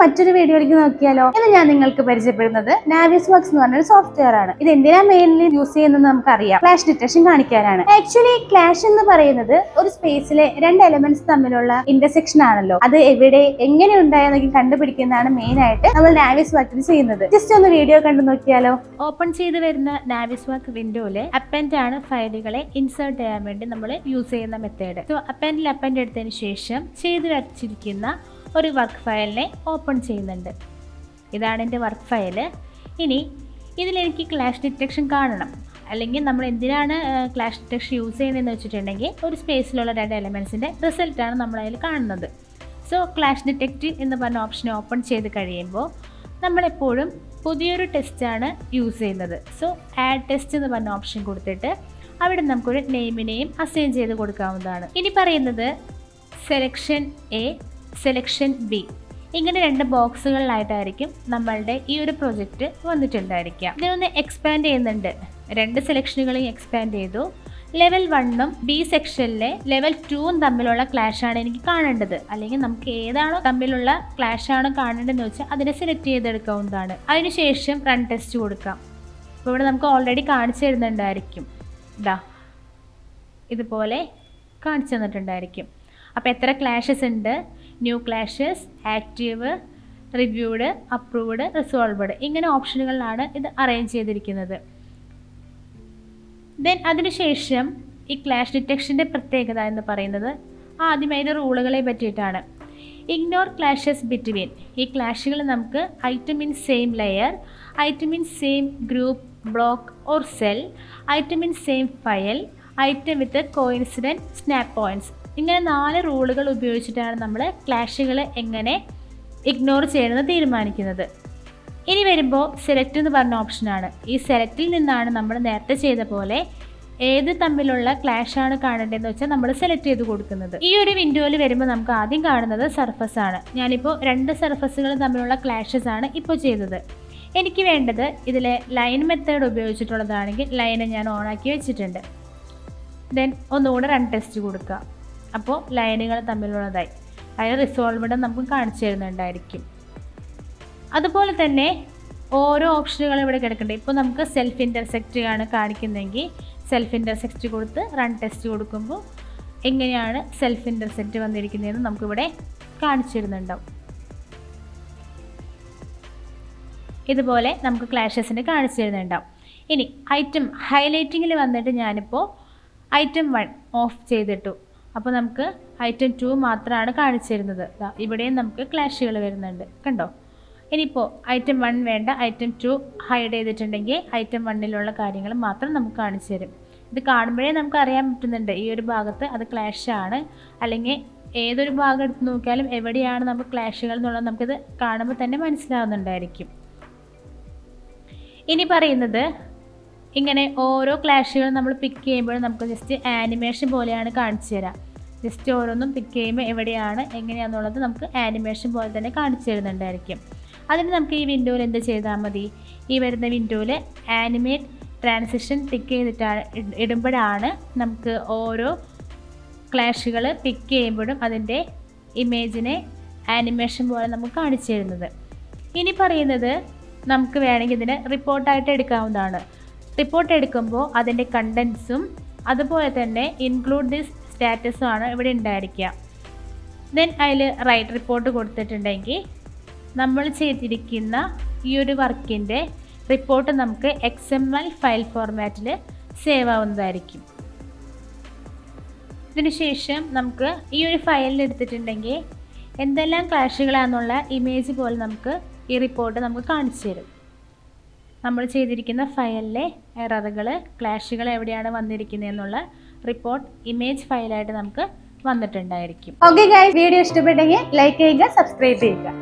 മറ്റൊരു വീഡിയോയിലേക്ക് നോക്കിയാലോ. ഇന്ന് ഞാൻ നിങ്ങൾക്ക് പരിചയപ്പെടുന്നത് നാവിസ്വർക്സ് എന്ന് പറഞ്ഞൊരു സോഫ്റ്റ്വെയർ ആണ്. ഇത് എന്തിനാ മെയിൻലി യൂസ് ചെയ്യുന്നത് നമുക്കറിയാം, ക്ലാഷ് ഡിറ്റക്ഷൻ കാണിക്കാനാണ്. ആക്ച്വലി ക്ലാഷ് എന്ന് പറയുന്നത് ഒരു സ്പേസിലെ രണ്ട് എലമെന്റ്സ് തമ്മിലുള്ള ഇന്റർസെക്ഷൻ ആണല്ലോ. അത് എവിടെ എങ്ങനെ ഉണ്ടായെന്നൊക്കെ കണ്ടുപിടിക്കുന്നതാണ് മെയിൻ ആയിട്ട് നമ്മൾ നാവിസ്വർക്കിൽ ചെയ്യുന്നത്. ജസ്റ്റ് ഒന്ന് വീഡിയോ കണ്ടു നോക്കിയാലോ. ഓപ്പൺ ചെയ്ത് വരുന്ന നാവിസ്വർക്ക് വിൻഡോയില് അപ്പൻഡ് ആണ് ഫയലുകളെ ഇൻസേർട്ട് ചെയ്യാൻ വേണ്ടി നമ്മൾ യൂസ് ചെയ്യുന്ന മെത്തേഡ്. സോ അപ്പൻഡിൽ അപ്പൻഡ് എടുത്തതിന് ശേഷം ചെയ്ത് വച്ചിരിക്കുന്ന ഒരു വർക്ക് ഫയലിനെ ഓപ്പൺ ചെയ്യുന്നുണ്ട്. ഇതാണ് എൻ്റെ വർക്ക് ഫയൽ. ഇനി ഇതിലെനിക്ക് ക്ലാഷ് ഡിറ്റക്ഷൻ കാണണം, അല്ലെങ്കിൽ നമ്മൾ എന്തിനാണ് ക്ലാഷ് ഡിറ്റക്ഷൻ യൂസ് ചെയ്യുന്നതെന്ന് വെച്ചിട്ടുണ്ടെങ്കിൽ ഒരു സ്പേസിലുള്ള രണ്ട് എലമെൻറ്റ്സിൻ്റെ റിസൾട്ടാണ് നമ്മളതിൽ കാണുന്നത്. സോ ക്ലാഷ് ഡിറ്റക്റ്റ് എന്ന് പറഞ്ഞ ഓപ്ഷനെ ഓപ്പൺ ചെയ്ത് കഴിയുമ്പോൾ നമ്മളെപ്പോഴും പുതിയൊരു ടെസ്റ്റാണ് യൂസ് ചെയ്യുന്നത്. സോ ആഡ് ടെസ്റ്റ് എന്ന് പറഞ്ഞ ഓപ്ഷൻ കൊടുത്തിട്ട് അവിടെ നമുക്കൊരു നെയിമിനെയും അസൈൻ ചെയ്ത് കൊടുക്കാവുന്നതാണ്. ഇനി പറയുന്നത് സെലക്ഷൻ എ, സെലക്ഷൻ ബി, ഇങ്ങനെ രണ്ട് ബോക്സുകളിലായിട്ടായിരിക്കും നമ്മളുടെ ഈ ഒരു പ്രൊജക്റ്റ് വന്നിട്ടുണ്ടായിരിക്കുക. ഇതിനൊന്ന് എക്സ്പാൻഡ് ചെയ്യുന്നുണ്ട്. രണ്ട് സെലക്ഷനുകളെയും എക്സ്പാൻഡ് ചെയ്തു. ലെവൽ 1ഉം ബി സെക്ഷനിലെ ലെവൽ 2ഉം തമ്മിലുള്ള ക്ലാഷാണ് എനിക്ക് കാണേണ്ടത്, അല്ലെങ്കിൽ നമുക്ക് ഏതാണോ തമ്മിലുള്ള ക്ലാഷാണ് കാണേണ്ടതെന്ന് വെച്ചാൽ അതിനെ സെലക്ട് ചെയ്തെടുക്കാവുന്നതാണ്. അതിനുശേഷം റൺ ടെസ്റ്റ് കൊടുക്കാം. അപ്പോൾ ഇവിടെ നമുക്ക് ഓൾറെഡി കാണിച്ചു തരുന്നുണ്ടായിരിക്കും, ഇതാ ഇതുപോലെ കാണിച്ചു തന്നിട്ടുണ്ടായിരിക്കും. അപ്പോൾ എത്ര ക്ലാഷസ് ഉണ്ട്, new clashes, active, reviewed, approved, resolved, ഇങ്ങനെ ഓപ്ഷനുകളിലാണ് ഇത് അറേഞ്ച് ചെയ്തിരിക്കുന്നത്. ദെൻ അതിനുശേഷം ഈ ക്ലാഷ് ഡിറ്റക്ഷൻ്റെ പ്രത്യേകത എന്ന് പറയുന്നത് ആദ്യമായിട്ട് റൂളുകളെ പറ്റിയിട്ടാണ്. ഇഗ്നോർ ക്ലാഷസ് ബിറ്റ്വീൻ, ഈ ക്ലാഷുകൾ നമുക്ക് item in same layer, item in same group, block or cell, item in same file, item with coincident snap points, ഇങ്ങനെ 4 റൂളുകൾ ഉപയോഗിച്ചിട്ടാണ് നമ്മൾ ക്ലാഷുകൾ എങ്ങനെ ഇഗ്നോർ ചെയ്യണമെന്ന് തീരുമാനിക്കുന്നത്. ഇനി വരുമ്പോൾ സെലക്ട് എന്ന് പറഞ്ഞ ഓപ്ഷനാണ്. ഈ സെലക്റ്റിൽ നിന്നാണ് നമ്മൾ നേരത്തെ ചെയ്ത പോലെ ഏത് തമ്മിലുള്ള ക്ലാഷാണ് കാണേണ്ടതെന്ന് വെച്ചാൽ നമ്മൾ സെലക്ട് ചെയ്ത് കൊടുക്കുന്നത്. ഈ ഒരു വിൻഡോയിൽ വരുമ്പോൾ നമുക്ക് ആദ്യം കാണുന്നത് സർഫസ് ആണ്. ഞാനിപ്പോൾ 2 സർഫസുകൾ തമ്മിലുള്ള ക്ലാഷസ് ആണ് ഇപ്പോൾ ചെയ്തത്. എനിക്ക് വേണ്ടത് ഇതിലെ ലൈൻ മെത്തേഡ് ഉപയോഗിച്ചിട്ടുള്ളതാണെങ്കിൽ ലൈനെ ഞാൻ ഓണാക്കി വെച്ചിട്ടുണ്ട്. ദെൻ ഒന്നുകൂടെ റൺ ടെസ്റ്റ് കൊടുക്കുക. അപ്പോൾ ലൈനുകൾ തമ്മിലുള്ളതായി അതിന് റിസോൾവ്ഡ് നമുക്ക് കാണിച്ചു തരുന്നുണ്ടായിരിക്കും. അതുപോലെ തന്നെ ഓരോ ഓപ്ഷനുകളും ഇവിടെ കിടക്കുന്നുണ്ട്. ഇപ്പോൾ നമുക്ക് സെൽഫ് ഇൻ്റർസെക്റ്റ് ആണ് കാണിക്കുന്നതെങ്കിൽ സെൽഫ് ഇൻ്റർസെക്റ്റ് കൊടുത്ത് റൺ ടെസ്റ്റ് കൊടുക്കുമ്പോൾ എങ്ങനെയാണ് സെൽഫ് ഇൻ്റർസെക്റ്റ് വന്നിരിക്കുന്നതെന്ന് നമുക്കിവിടെ കാണിച്ചു തരുന്നുണ്ടാവും. ഇതുപോലെ നമുക്ക് ക്ലാഷസിന് കാണിച്ചു തരുന്നുണ്ടാവും. ഇനി ഐറ്റം ഹൈലൈറ്റിങ്ങിൽ വന്നിട്ട് ഞാനിപ്പോൾ ഐറ്റം 1 ഓഫ് ചെയ്തിട്ടു. അപ്പോൾ നമുക്ക് ഐറ്റം 2 മാത്രമാണ് കാണിച്ചു തരുന്നത്. ഇവിടെയും നമുക്ക് ക്ലാഷുകൾ വരുന്നുണ്ട്, കണ്ടോ. ഇനിയിപ്പോൾ ഐറ്റം 1 വേണ്ട, ഐറ്റം 2 ഹൈഡ് ചെയ്തിട്ടുണ്ടെങ്കിൽ ഐറ്റം 1ലുള്ള കാര്യങ്ങൾ മാത്രം നമുക്ക് കാണിച്ചു തരും. ഇത് കാണുമ്പോഴേ നമുക്ക് അറിയാൻ പറ്റുന്നുണ്ട് ഈ ഒരു ഭാഗത്ത് അത് ക്ലാഷാണ്, അല്ലെങ്കിൽ ഏതൊരു ഭാഗം എടുത്ത് നോക്കിയാലും എവിടെയാണ് നമുക്ക് ക്ലാഷുകൾ എന്നുള്ളത് നമുക്കിത് കാണുമ്പോൾ തന്നെ മനസ്സിലാവുന്നുണ്ടായിരിക്കും. ഇനി പറയുന്നത് ഇങ്ങനെ ഓരോ ക്ലാഷുകളും നമ്മൾ പിക്ക് ചെയ്യുമ്പോഴും നമുക്ക് ജസ്റ്റ് ആനിമേഷൻ പോലെയാണ് കാണിച്ചു തരാം. ജസ്റ്റ് ഓരോന്നും പിക്ക് ചെയ്യുമ്പോൾ എവിടെയാണ് എങ്ങനെയാണെന്നുള്ളത് നമുക്ക് ആനിമേഷൻ പോലെ തന്നെ കാണിച്ചു തരുന്നുണ്ടായിരിക്കും. അതിന് നമുക്ക് ഈ വിൻഡോയിൽ എന്ത് ചെയ്താൽ മതി, ഈ വരുന്ന വിൻഡോയിൽ ആനിമേറ്റ് ട്രാൻസിഷൻ പിക്ക് ചെയ്തിട്ടാണ് ഇടുമ്പോഴാണ് നമുക്ക് ഓരോ ക്ലാഷുകൾ പിക്ക് ചെയ്യുമ്പോഴും അതിൻ്റെ ഇമേജിനെ ആനിമേഷൻ പോലെ നമുക്ക് കാണിച്ചു തരുന്നത്. ഇനി പറയുന്നത് നമുക്ക് വേണമെങ്കിൽ ഇതിനെ റിപ്പോർട്ടായിട്ട് എടുക്കാവുന്നതാണ്. റിപ്പോർട്ട് എടുക്കുമ്പോൾ അതിൻ്റെ കണ്ടൻസും അതുപോലെ തന്നെ ഇൻക്ലൂഡ് ദിസ് സ്റ്റാറ്റസും ആണ് ഇവിടെ ഉണ്ടായിരിക്കുക. ദെൻ അതിൽ റൈറ്റ് റിപ്പോർട്ട് കൊടുത്തിട്ടുണ്ടെങ്കിൽ നമ്മൾ ചെയ്തിരിക്കുന്ന ഈ ഒരു വർക്കിൻ്റെ റിപ്പോർട്ട് നമുക്ക് XML ഫയൽ ഫോർമാറ്റിൽ സേവ് ആവുന്നതായിരിക്കും. ഇതിനുശേഷം നമുക്ക് ഈ ഒരു ഫയലിൽ എടുത്തിട്ടുണ്ടെങ്കിൽ എന്തെല്ലാം ക്ലാഷുകളാണെന്നുള്ള ഇമേജ് പോലെ നമുക്ക് ഈ റിപ്പോർട്ട് നമുക്ക് കാണിച്ചു തരും. നമ്മൾ ചെയ്തിരിക്കുന്ന ഫയലിലെ എററുകൾ, ക്ലാഷുകൾ എവിടെയാണ് വന്നിരിക്കുന്നത് എന്നുള്ള റിപ്പോർട്ട് ഇമേജ് ഫയലായിട്ട് നമുക്ക് വന്നിട്ടുണ്ടായിരിക്കും. ഓക്കെ ഗൈസ്, വീഡിയോ ഇഷ്ടപ്പെട്ടെങ്കിൽ ലൈക്ക് ചെയ്യുക, സബ്സ്ക്രൈബ് ചെയ്യുക.